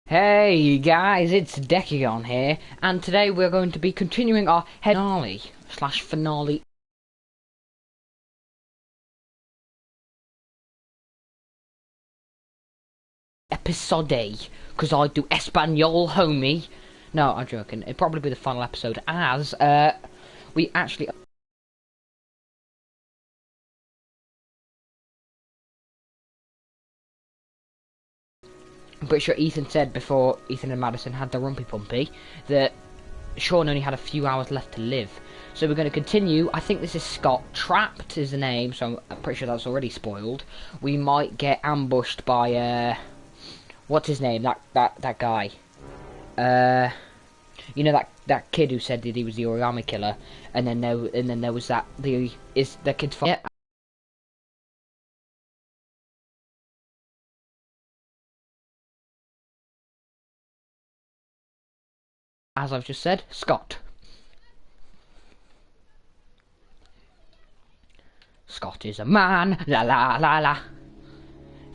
Hey guys, it's Decagon here, and today we're going to be continuing our finale episode, because I do Espanol, homie. No, I'm joking. It'll probably be the final episode, as we actually. I'm pretty sure Ethan said before Ethan and Madison had the rumpy pumpy that Sean only had a few hours left to live. So we're going to continue. I think this is Scott. Trapped is the name, so I'm pretty sure that's already spoiled. We might get ambushed by, what's his name? That guy. You know that kid who said that he was the origami killer, and then there was the kid's father. Yeah. As I've just said, Scott. Scott is a man. La la la la.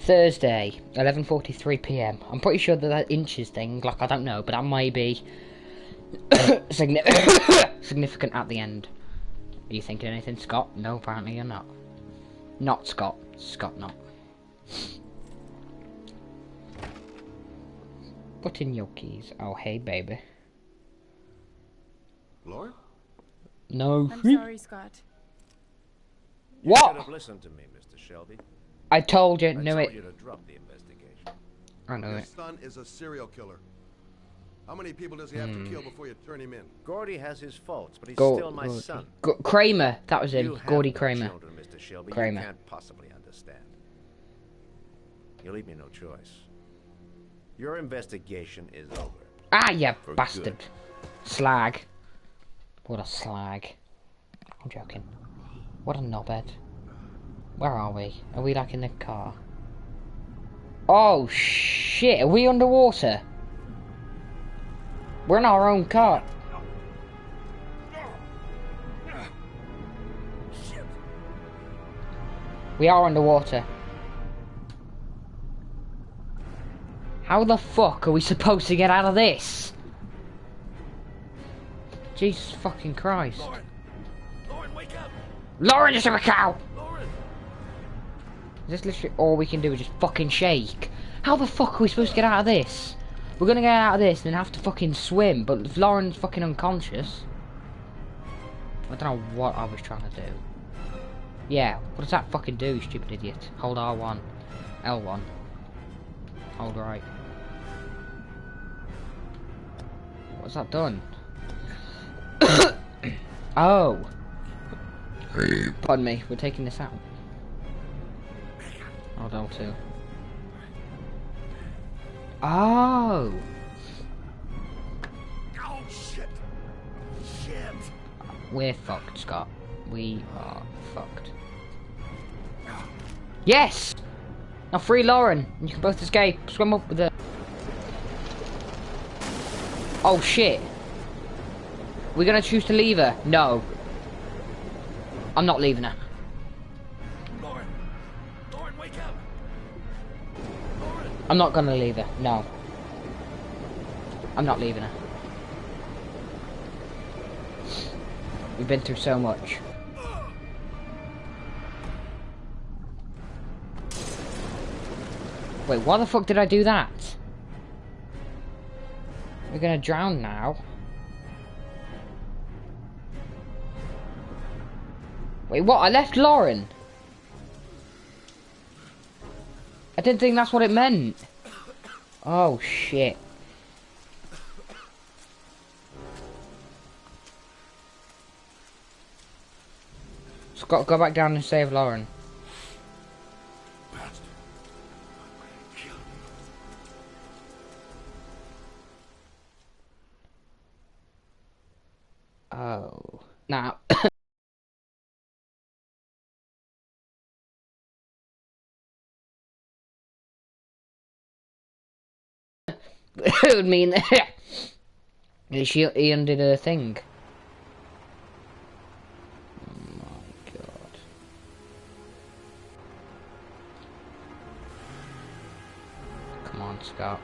Thursday, 11:43 p.m. I'm pretty sure that inches thing, like I don't know, but that might be significant at the end. Are you thinking anything, Scott? No, apparently you're not. Not Scott. Scott not. Put in your keys. Oh, hey, baby. Lauren? No. I'm sorry, Scott. You What? should have listened to me, Mr. Shelby. I told you. I Knew told it. you to drop the investigation. I know Your it. son is a serial killer. How many people does he have to kill before you turn him in? Gordy has his faults, but he's still my son. Kramer. That was him. You have Gordy no Kramer. children, Mr. Shelby. Kramer. You can't possibly understand. You leave me no choice. Your investigation is over. Ah, yeah, For bastard. good. Slag. What a slag. I'm joking. What a knobhead. Where are we? Are we like in the car? Oh shit, are we underwater? We're in our own car. We are underwater. How the fuck are we supposed to get out of this? Jesus fucking Christ. Lauren, wake up! Lauren is a cow! Lauren! Is this literally all we can do is just fucking shake? How the fuck are we supposed to get out of this? We're gonna get out of this and then have to fucking swim, but if Lauren's fucking unconscious... I don't know what I was trying to do. Yeah, what does that fucking do, you stupid idiot? Hold R1. L1. Hold right. What's that done? Oh! Pardon me, we're taking this out. Hold L2. Oh! Oh, shit! Shit! We're fucked, Scott. We are fucked. Yes! Now free Lauren, and you can both escape. Swim up with her. Oh shit. We're gonna choose to leave her? No. I'm not leaving her. Lauren! Lauren, wake up! Lauren! I'm not gonna leave her. No. I'm not leaving her. We've been through so much. Wait, why the fuck did I do that? We're gonna drown now. Wait, what? I left Lauren? I didn't think that's what it meant. Oh, shit. Scott, go back down and save Lauren. Oh. Now. It would mean that he undid her thing. Oh my god. Come on, Scott.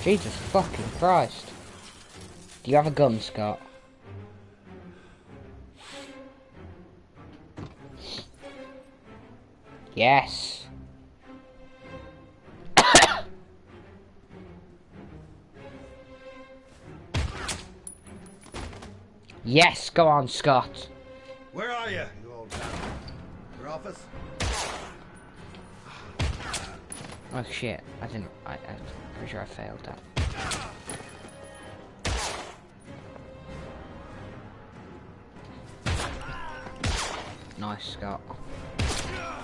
Jesus fucking Christ. Do you have a gun, Scott? Yes. Yes, go on, Scott. Where are you, you old man? Your office? Oh shit, I'm pretty sure I failed that. Nice, Scott.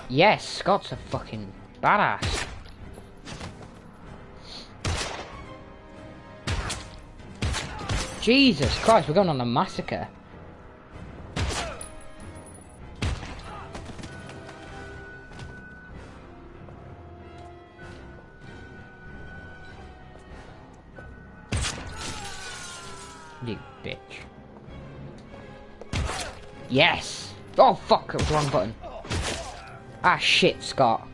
Yes, Scott's a fucking badass. Jesus Christ, we're going on a massacre. You bitch. Yes! Oh fuck, it was the wrong button. Ah shit, Scott.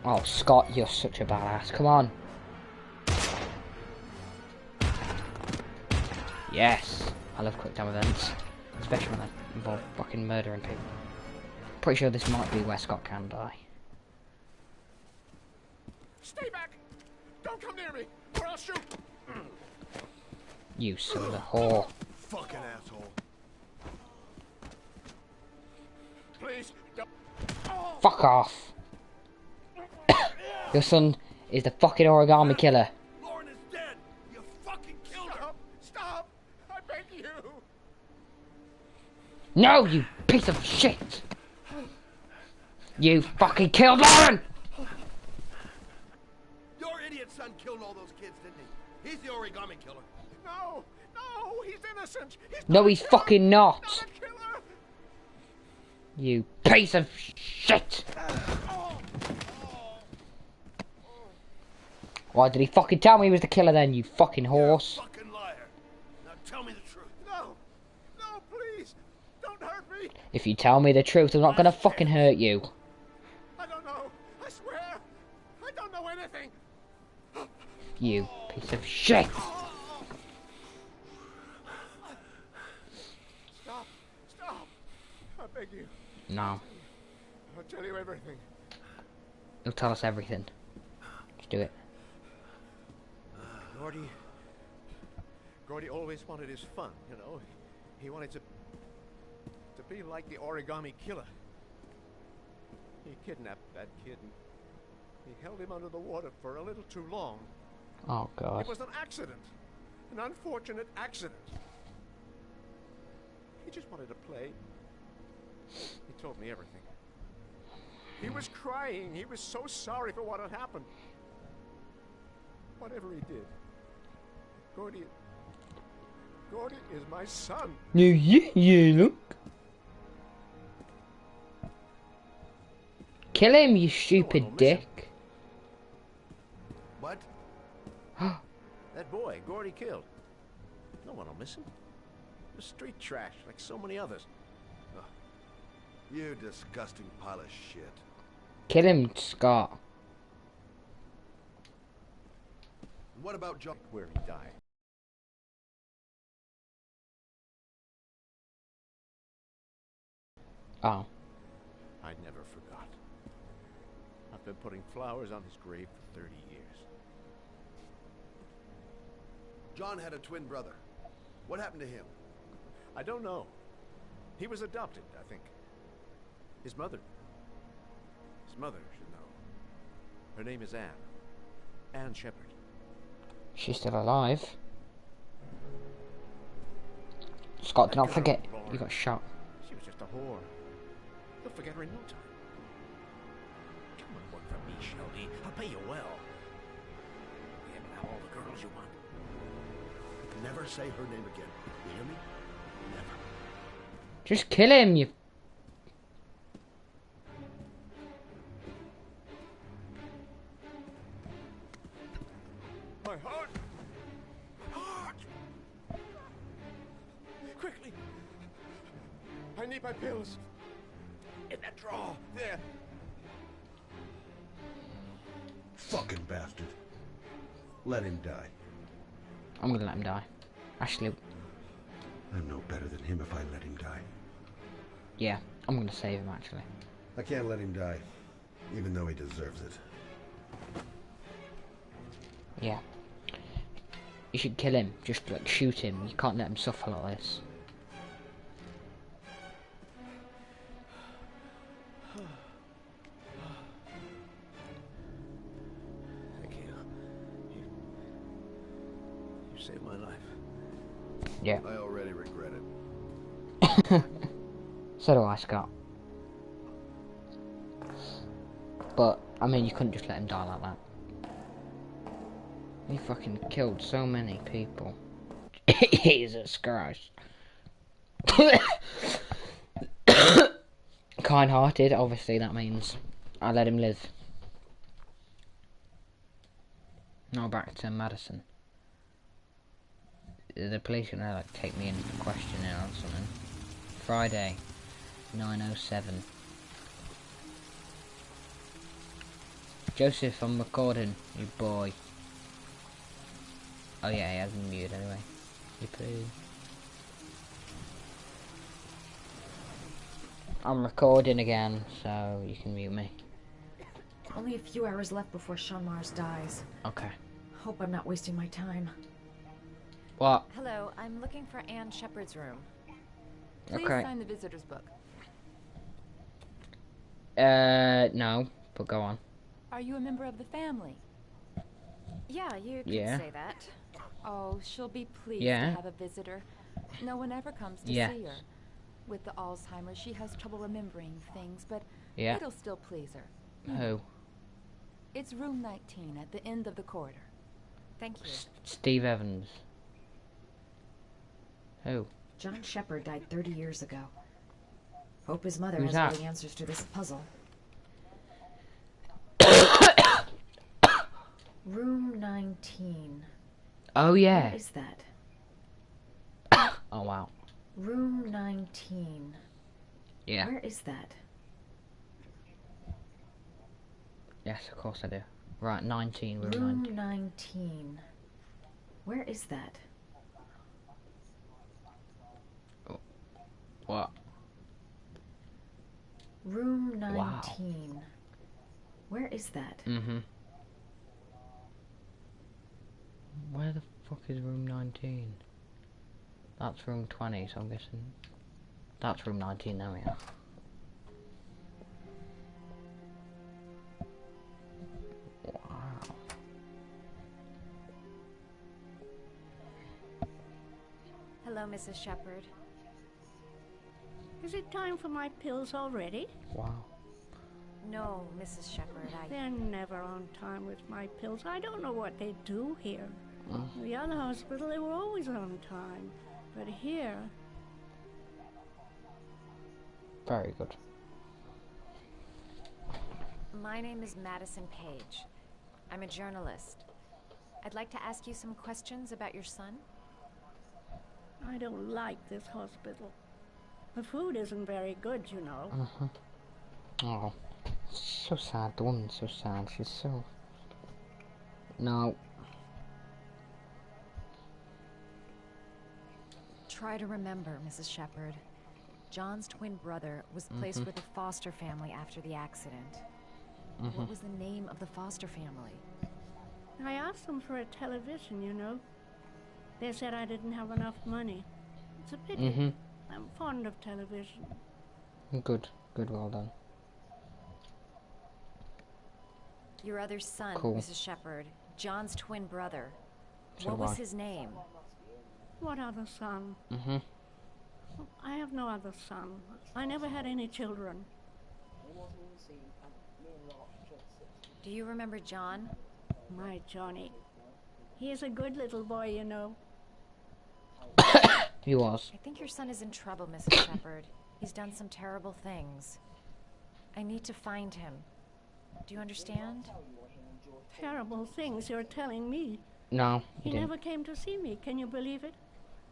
Oh, Scott, you're such a badass. Come on. Yes. I love quick time events. Especially when they involve fucking murdering people. Pretty sure this might be where Scott can die. Stay back! Don't come near me, or I'll shoot! You son of a whore. Fucking asshole. Please, don't. Fuck off. Your son is the fucking origami killer. Lauren is dead! You fucking killed her! Stop! I beg you! No, you piece of shit! You fucking killed Lauren! Your idiot son killed all those kids, didn't he? He's the origami killer. No! No! He's innocent! No, he's fucking not! Not a killer! You piece of shit! Why did he fucking tell me he was the killer then, you fucking horse? You're a fucking liar. Now tell me the truth. No! No, please! Don't hurt me! If you tell me the truth, I'm not gonna fucking hurt you. I don't know. I swear. I don't know anything. You piece of shit! Stop. Stop. I beg you. No. I'll tell you everything. He'll tell us everything. Just do it. Gordy always wanted his fun, you know. He wanted to be like the origami killer. He kidnapped that kid and he held him under the water for a little too long. Oh god. It was an accident. An unfortunate accident. He just wanted to play. He told me everything. He was crying. He was so sorry for what had happened. Whatever he did, Gordy is my son. Yeah, look. Kill him, you stupid dick. What? That boy, Gordy killed. No one will miss him. He was street trash, like so many others. You disgusting pile of shit. Kill him, Scott. And what about John? Where he died. Oh. I never forgot. I've been putting flowers on his grave for 30 years. John had a twin brother. What happened to him? I don't know. He was adopted, I think. His mother should know. Her name is Anne. Anne Shepard. She's still alive. Scott, do not forget, you got shot. She was just a whore. You'll forget her in no time. Come on, work for me, Shelby. I'll pay you well. You can have all the girls you want. Never say her name again. You hear me? Never. Just kill him, you... My heart! Heart! Quickly! need my pills. In that drawer. There. Fucking bastard. Let him die. I'm gonna let him die. Actually, I'm no better than him if I let him die. yeah, I'm gonna save him actually. I can't let him die, even though he deserves it. Yeah. You should kill him. Just like shoot him. You can't let him suffer like this. Thank you. You saved my life. Yeah. I already regret it. So do I, Scott. But, I mean, you couldn't just let him die like that. He fucking killed so many people. Jesus Christ. Kind-hearted, obviously that means I let him live. Now back to Madison. The police are gonna like take me in for questioning or something. Friday, 9:07. Joseph, I'm recording, you boy. Oh yeah, he has me muted anyway. You please. I'm recording again, so you can mute me. Only a few hours left before Sean Mars dies. Okay. Hope I'm not wasting my time. What? Hello, I'm looking for Anne Shepard's room. Please Okay. sign the visitor's book. No, but go on. Are you a member of the family? Yeah, you could Yeah. say that. Oh, she'll be pleased Yeah. to have a visitor. No one ever comes to Yes. see her. With the Alzheimer's, she has trouble remembering things, but Yeah. it'll still please her. Who? It's room 19 at the end of the corridor. Thank you. Steve Evans. Who? John Shepard died 30 years ago. Hope his mother Who's has all that? the answers to this puzzle. Room 19. Oh yeah. What is that? Oh wow. Room 19. Yeah. Where is that? Yes, of course I do. Right, 19. Room Room 19. 19. Where is that? What? Room 19. Wow. Where is that? Mm-hmm. Where the fuck is room 19? That's room 20, so I'm guessing that's room 19. There we are. Wow. Hello, Mrs. Shepard. Is it time for my pills already? Wow. No, Mrs. Shepard, They're never on time with my pills. I don't know what they do here. Mm. The other hospital, they were always on time. But here, Very good. My name is Madison Page. I'm a journalist. I'd like to ask you some questions about your son. I don't like this hospital. The food isn't very good, you know. Mm-hmm. Oh. So sad. The woman's so sad. She's so... No. Try to remember, Mrs. Shepard. John's twin brother was placed with a foster family after the accident. What was the name of the foster family? I asked them for a television, you know. They said I didn't have enough money. It's a pity. I'm fond of television. Good. Good, well done. Your other son, Cool. Mrs. Shepard. John's twin brother. So What was why? his name? What other son? I have no other son. I never had any children. Do you remember John? My Johnny. He is a good little boy, you know. He was. I think your son is in trouble, Mrs. Shepard. He's done some terrible things. I need to find him. Do you understand? Terrible things you're telling me. No, He he didn't. never came to see me. Can you believe it?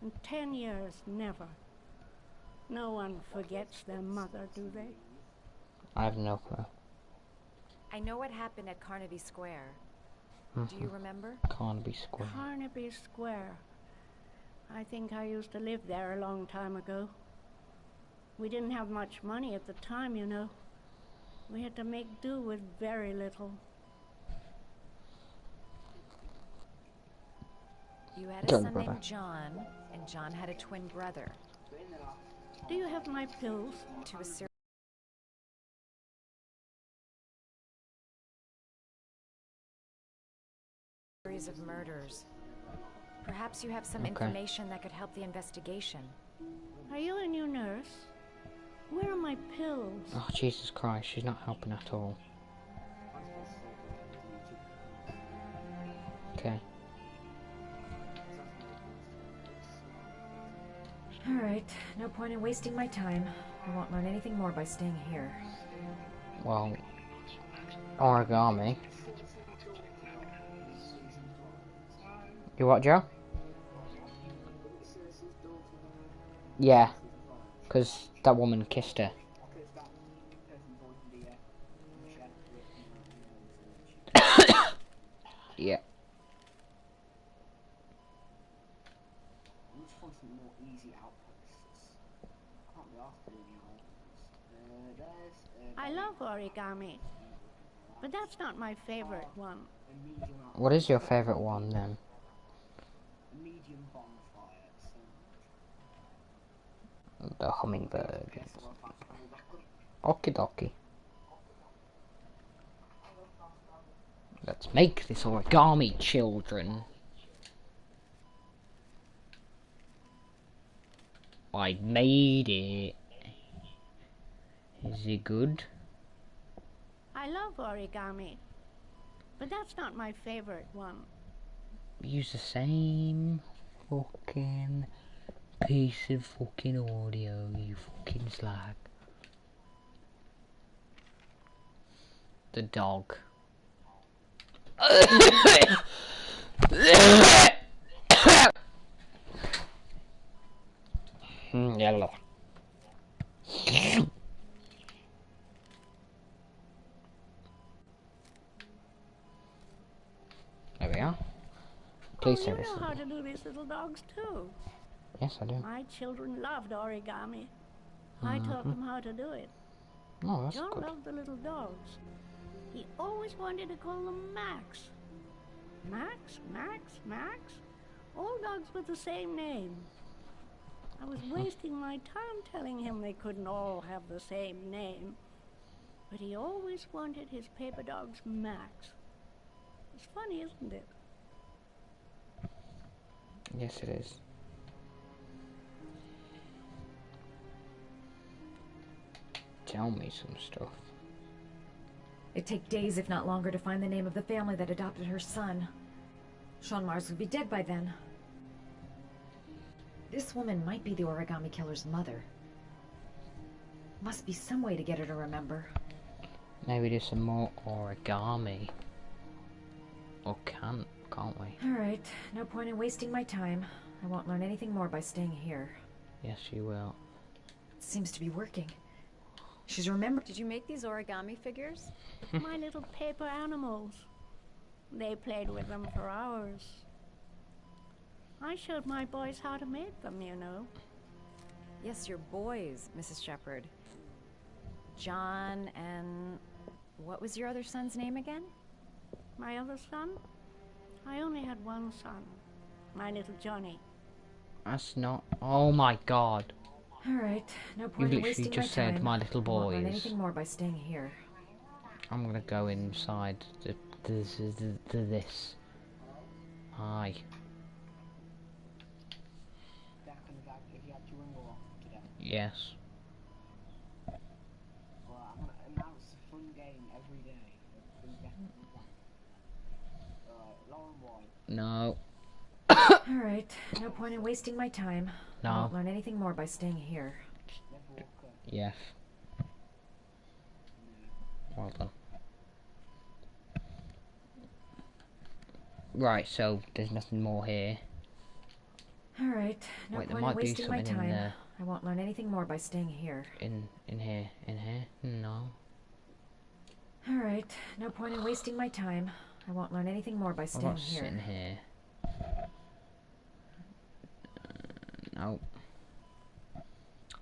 In 10 years, never. No one forgets their mother, do they? I have no clue. I know what happened at Carnaby Square. Do you remember? Carnaby Square. Carnaby Square. I think I used to live there a long time ago. We didn't have much money at the time, you know. We had to make do with very little. You had a son named John, and John had a twin brother. Do you have my pills? To a series of murders. Perhaps you have some information that could help the investigation. Are you a new nurse? Where are my pills? Oh, Jesus Christ, she's not helping at all. Okay. Alright, no point in wasting my time. I won't learn anything more by staying here. Well, origami. You what, Joe? Yeah, because that woman kissed her. Yeah. I love origami, but that's not my favorite one. What is your favourite one then? The hummingbird. Okie dokie. Let's make this origami, children. I made it. Is it good? I love origami, but that's not my favorite one. Use the same fucking piece of fucking audio, you fucking slag. The dog. Yellow. There we are. Please say you this. know how to do these little dogs too. Yes, I do. My children loved origami. I taught them how to do it. Oh, that's John good. loved the little dogs. He always wanted to call them Max. Max, Max, Max. All dogs with the same name. I was wasting my time telling him they couldn't all have the same name. But he always wanted his paper dogs Max. It's funny, isn't it? Yes, it is. Tell me some stuff. It'd take days, if not longer, to find the name of the family that adopted her son. Sean Mars would be dead by then. This woman might be the origami killer's mother. Must be some way to get her to remember. Maybe do some more origami. Or can't we? Alright, no point in wasting my time. I won't learn anything more by staying here. Yes, you will. It seems to be working. She's remembered. Did you make these origami figures? My little paper animals. They played with them for hours. I showed my boys how to make them, you know. Yes, your boys, Mrs. Shepherd. John and... what was your other son's name again? My other son? I only had one son. My little Johnny. That's not... Oh my god. Alright, no You point in literally wasting just my said time. my little I won't learn boys. anything more by staying here. I'm gonna go inside this. Hi. Yes. No. Alright, no point in wasting my time. I No. won't learn anything more by staying here. Yes. Well done. Right, so there's nothing more here. Alright, no Wait, there point in might be wasting my something in time. there. I won't learn anything more by staying here. In here. No. Alright, no point in wasting my time. I won't learn anything more by What staying about here. sitting here? No.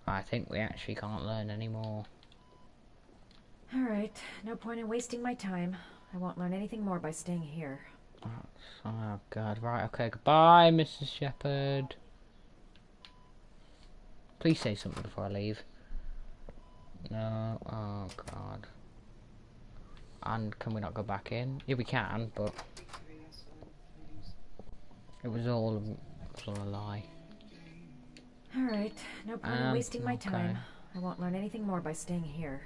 I think we actually can't learn anymore. Alright, no point in wasting my time. I won't learn anything more by staying here. Oh god, right, okay, goodbye, Mrs. Shepherd. Please say something before I leave. No, oh god. And can we not go back in? Yeah, we can, but it was all a lie. Alright, no point in wasting my time. I won't learn anything more by staying here.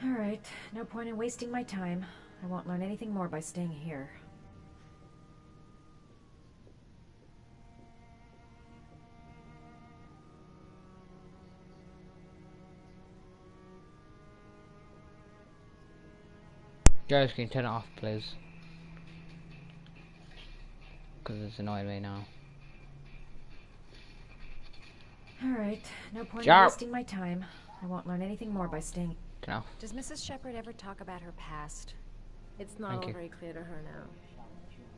Alright, no point in wasting my time. I won't learn anything more by staying here. Guys, can you turn it off, please? Because it's annoying me now. Alright, no point Joe. in wasting my time. I won't learn anything more by staying... No. Does Mrs. Shepherd ever talk about her past? It's not all very clear to her now.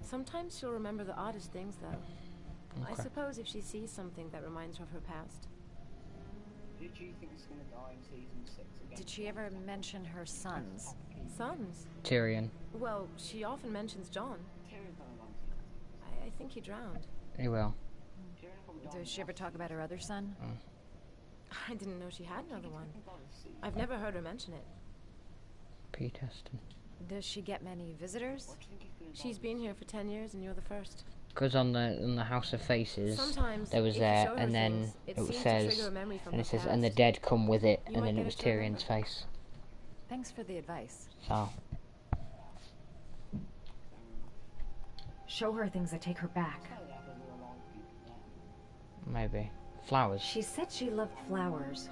Sometimes she'll remember the oddest things, though. Okay. I suppose if she sees something that reminds her of her past. Did you think it's going to die in season 6 again? Did she ever mention her sons? Sons? Tyrion. Well, she often mentions John. I think he drowned. He will. Does she ever talk about her other son? I didn't know she had another one. I've never heard her mention it. Pete Heston. Does she get many visitors? She's been here for 10 years and you're the first. Because on the House of Faces, Sometimes, there was if you there, show her and then things, it it seems to says, trigger a memory from and it her says, and the past. dead come with it, You and might then get it was her to remember. Tyrion's face. Thanks for the advice. So, Show her things that take her back. maybe. Flowers. She said she loved flowers.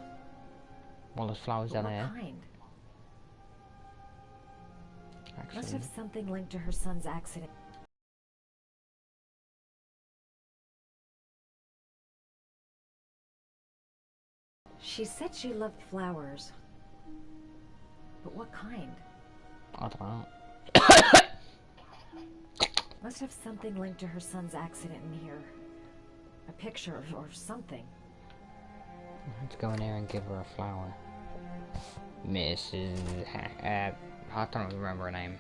Well, there's flowers But down what here. kind? Must Actually, have something linked to her son's accident. She said she loved flowers. But what kind? I don't know. Must have something linked to her son's accident in here. A picture or something. Let's go in here and give her a flower. Mrs. I don't remember her name.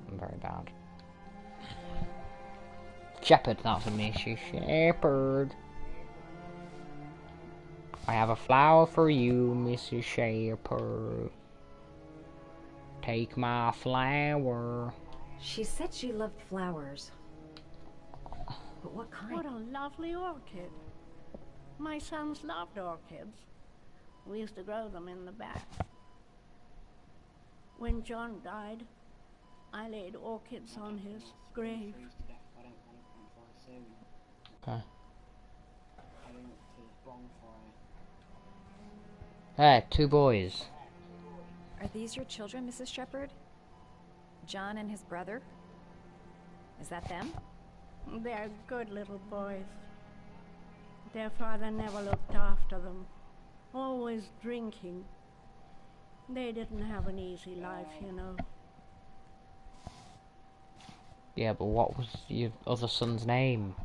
I'm very bad. Shepherd, that's a Mrs. Shepherd. I have a flower for you, Mrs. Shepherd. Take my flower. She said she loved flowers. But what kind? What a lovely orchid. My sons loved orchids. We used to grow them in the back. When John died, I laid orchids on his grave. Okay. Hey, two boys. Are these your children, Mrs. Shepherd? John and his brother? Is that them? They're good little boys. Their father never looked after them, always drinking. They didn't have an easy life, you know. Yeah, but what was your other son's name?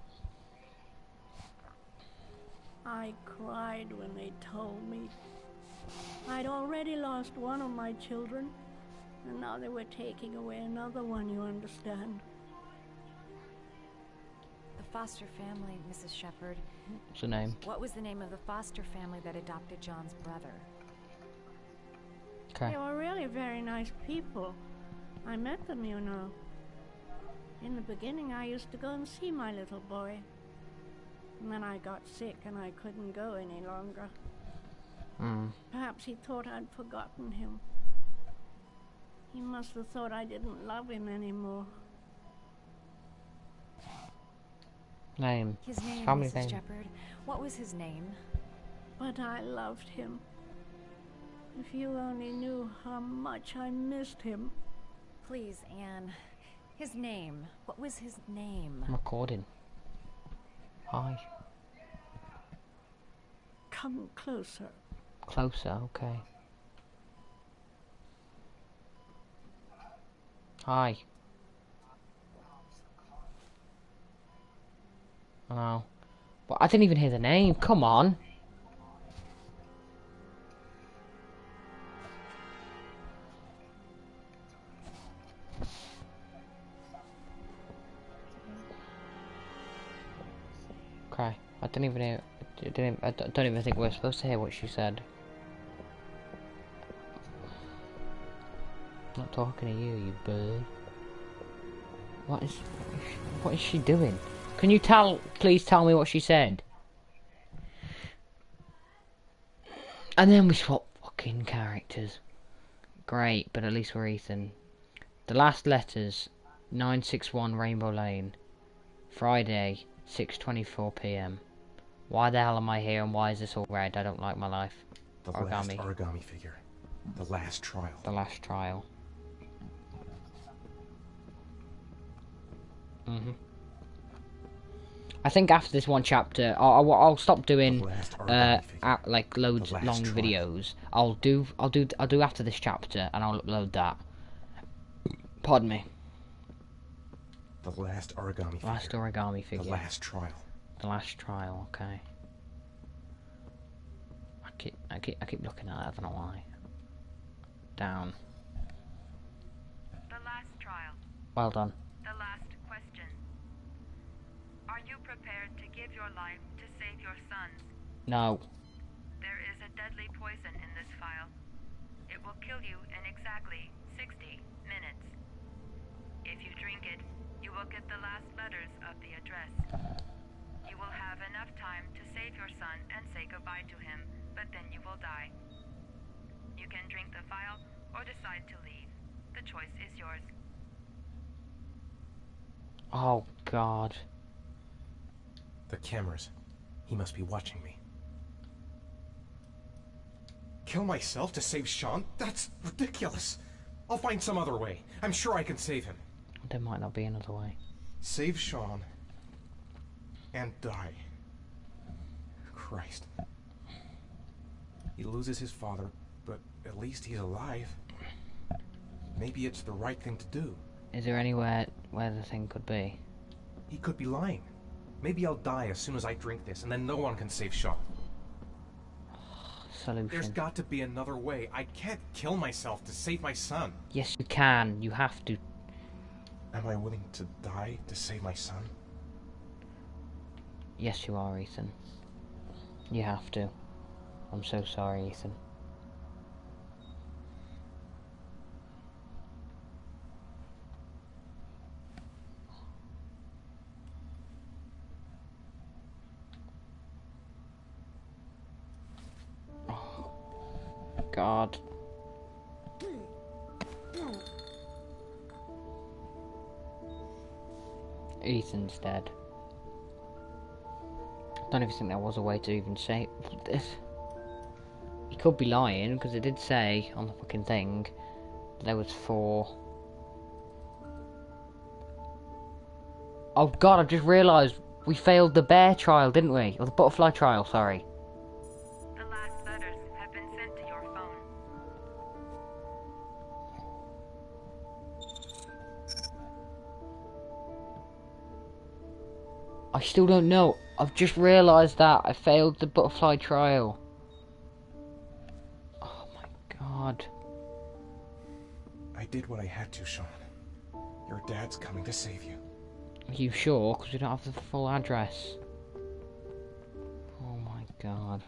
I cried when they told me. I'd already lost one of my children, and now they were taking away another one, you understand. The foster family, Mrs. Shepherd. What's her name? What was the name of the foster family that adopted John's brother? Okay. They were really very nice people. I met them, you know. In the beginning, I used to go and see my little boy. And then I got sick and I couldn't go any longer. Perhaps he thought I'd forgotten him. He must have thought I didn't love him anymore. Name. His name, Family Mrs. name. Shepherd. What was his name? But I loved him. If you only knew how much I missed him. Please, Anne. His name. What was his name? I'm recording. Hi. Come closer. Closer, okay. Hi. Oh. But I didn't even hear the name. Come on. Okay. I didn't even hear. I don't even think we're supposed to hear what she said. I'm not talking to you, you bird. What is she doing? Can you please tell me what she said? And then we swap fucking characters. Great, but at least we're Ethan. The last letters, 961 Rainbow Lane. Friday, 6:24 PM. Why the hell am I here and why is this all red? I don't like my life. The last origami figure. The last trial. The last trial. I think after this one chapter, I'll stop doing like loads long videos. I'll do after this chapter, and I'll upload that. Pardon me. The last origami figure. Last origami figure. The last trial. The last trial. Okay. I keep looking at it. I don't know why. Down. The last trial. Well done. The last question. Are you prepared to give your life to save your sons? No. There is a deadly poison in this vial. It will kill you in exactly 60 minutes. If you drink it, you will get the last letters of the address. You will have enough time to save your son and say goodbye to him, but then you will die. You can drink the vial or decide to leave. The choice is yours. Oh God. The cameras. He must be watching me. Kill myself to save Sean? That's ridiculous. I'll find some other way. I'm sure I can save him. There might not be another way. Save Sean and die. Christ. He loses his father, but at least he's alive. Maybe it's the right thing to do. Is there anywhere where the thing could be? He could be lying. Maybe I'll die as soon as I drink this, and then no one can save Sean. Solution. There's got to be another way. I can't kill myself to save my son. Yes, you can. You have to. Am I willing to die to save my son? Yes, you are, Ethan. You have to. I'm so sorry, Ethan. Oh, God. Ethan's dead. I don't even think there was a way to even say this. He could be lying, because it did say on the fucking thing there was 4. Oh God, I've just realised we failed the bear trial, didn't we? Or the butterfly trial, sorry. The last letters have been sent to your phone. I still don't know. I've just realised that I failed the butterfly trial. Oh my God. I did what I had to, Sean. Your dad's coming to save you. Are you sure? Because we don't have the full address. Oh my God.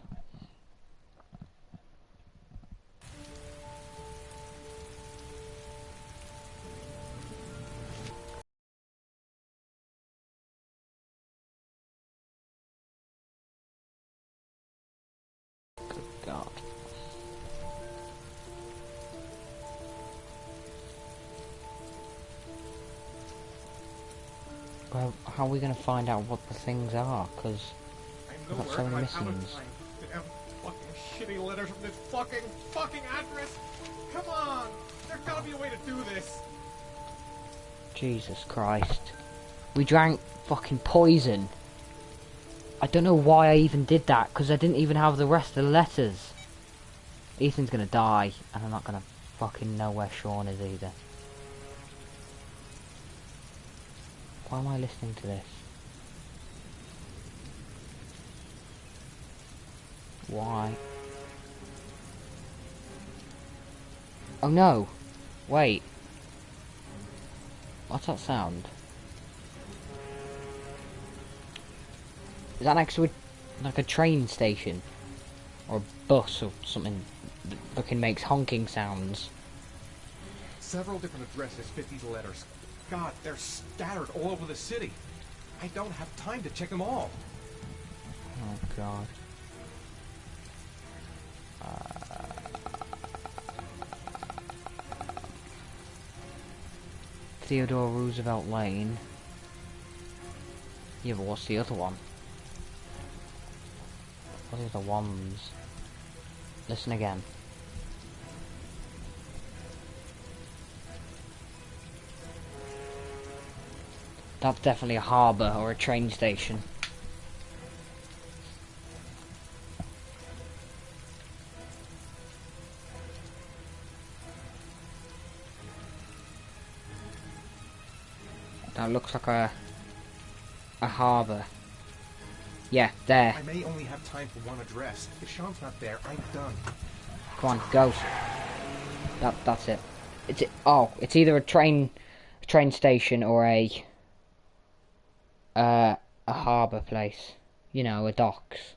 Good God. Well, how are we going to find out what the things are? Because we've got so many missions. Fucking shitty letters from this fucking address. Come on, there's gotta be a way to do this. Jesus Christ. We drank fucking poison. I don't know why I even did that, because I didn't even have the rest of the letters. Ethan's gonna die, and I'm not gonna fucking know where Sean is either. Why am I listening to this? Why? Oh no! Wait. What's that sound? Is that next to a, like a train station? Or a bus or something that fucking makes honking sounds? Several different addresses fit these letters. God, they're scattered all over the city. I don't have time to check them all. Oh god. Theodore Roosevelt Lane. Yeah, but what's the other one? What are the ones? Listen again. That's definitely a harbour or a train station. That looks like a harbour. Yeah, there. I may only have time for one address. If Sean's not there, I'm done. Come on, go. That's it. It's either a train station or a harbour place. You know, a docks.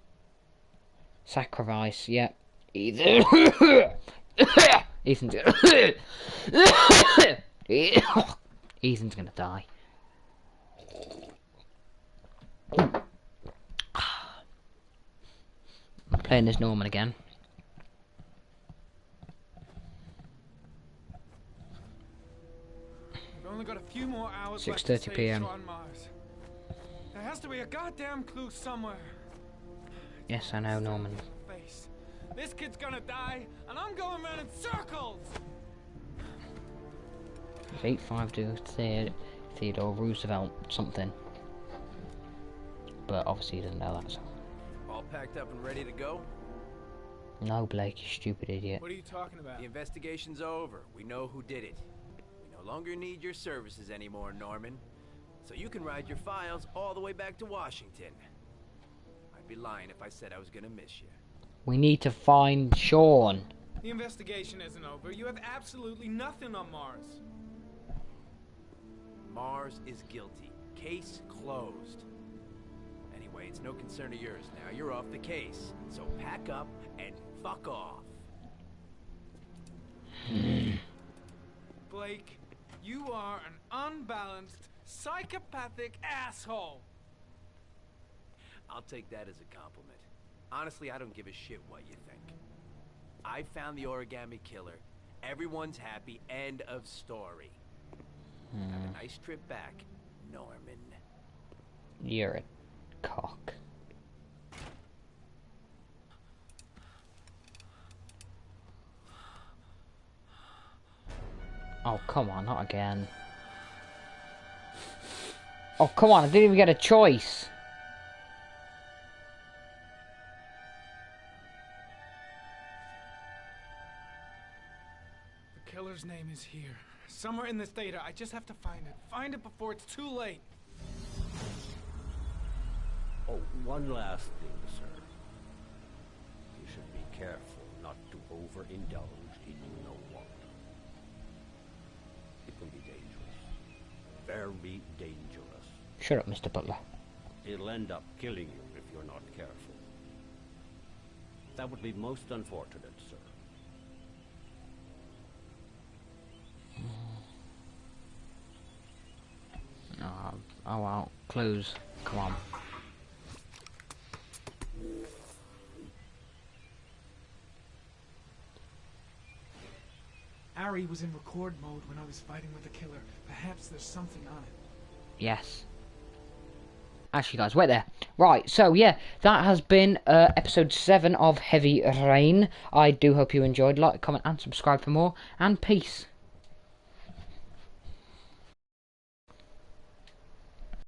Sacrifice, yeah. Either. Ethan's Ethan's gonna die. I'm playing as Norman again. We've only got a few more hours 6:30 p.m. on Mars. There has to be a goddamn clue somewhere. Yes, I know, Norman. Face. This kid's gonna die, and I'm going around in circles. 852 Theodore Roosevelt something. But obviously he doesn't know that, so. All packed up and ready to go? No, Blake, you stupid idiot. What are you talking about? The investigation's over. We know who did it. We no longer need your services anymore, Norman. So you can ride your files all the way back to Washington. I'd be lying if I said I was gonna miss you. We need to find Sean. The investigation isn't over. You have absolutely nothing on Mars. Mars is guilty. Case closed. Anyway, it's no concern of yours now. You're off the case. So pack up and fuck off. Blake, you are an unbalanced, psychopathic asshole. I'll take that as a compliment. Honestly, I don't give a shit what you think. I found the origami killer. Everyone's happy. End of story. Have a nice trip back, Norman. You're a cock. Oh, come on, not again. Oh, come on, I didn't even get a choice. The killer's name is here. Somewhere in this data. I just have to find it. Find it before it's too late. Oh, one last thing, sir. You should be careful not to overindulge in you know what. It can be dangerous. Very dangerous. Shut up, Mr. Butler. It'll end up killing you if you're not careful. That would be most unfortunate, sir. Oh well, clues. Come on. Ari was in record mode when I was fighting with the killer. Perhaps there's something on it. Yes. Actually, guys, wait there. Right, so yeah, that has been episode 7 of Heavy Rain. I do hope you enjoyed. Like, comment, and subscribe for more. And peace.